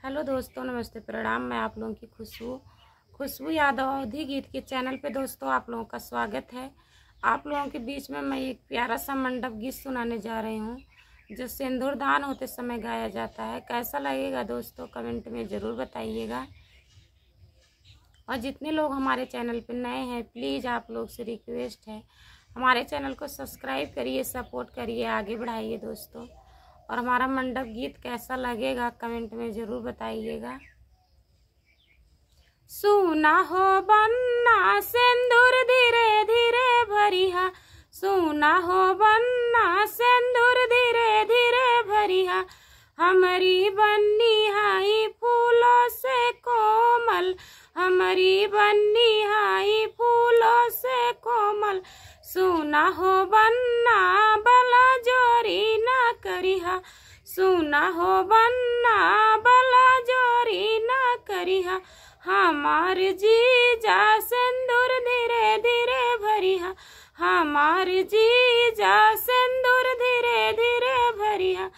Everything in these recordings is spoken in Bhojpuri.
हेलो दोस्तों, नमस्ते, प्रणाम। मैं आप लोगों की खुशबू यादव अवधी गीत के चैनल पे दोस्तों आप लोगों का स्वागत है। आप लोगों के बीच में मैं एक प्यारा सा मंडप गीत सुनाने जा रही हूँ जो सिंदूर दान होते समय गाया जाता है। कैसा लगेगा दोस्तों कमेंट में ज़रूर बताइएगा। और जितने लोग हमारे चैनल पे नए हैं प्लीज़ आप लोग से रिक्वेस्ट है, हमारे चैनल को सब्सक्राइब करिए, सपोर्ट करिए, आगे बढ़ाइए दोस्तों। और हमारा मंडप गीत कैसा लगेगा कमेंट में ज़रूर बताइएगा। सूना हो बन्ना सिंदूर धीरे धीरे भरिहा, सूना हो बन्ना सिंदूर धीरे धीरे भरिहा। हमारी बन्नी हाई फूलों से कोमल, हमारी बन्नी हाई फूलों से कोमल। सूना हो बन्ना बला जोरी ना करिहा, सूना हो बन्ना बला जोरी ना करिहा। हमार जीजा सिंदूर धीरे धीरे भरिहा, हमार जीजा सिंदूर धीरे धीरे भरिहा।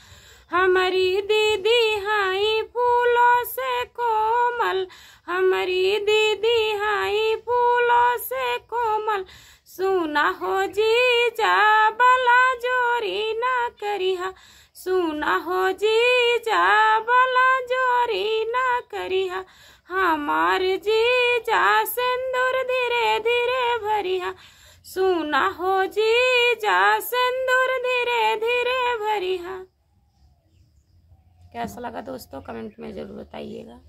हमारी दीदी हाई फूलों से कोमल, हमारी दीदी हाई फूलों से कोमल। सूना हो जीजा बला जोरी ना करिहा, सूना हो जीजा बला जोरी ना करिहा। हमार जीजा सिंदूर धीरे धीरे भरिहा, सूना हो जीजा सिंदूर धीरे धीरे भरिहा। कैसा लगा दोस्तों कमेंट में ज़रूर बताइएगा।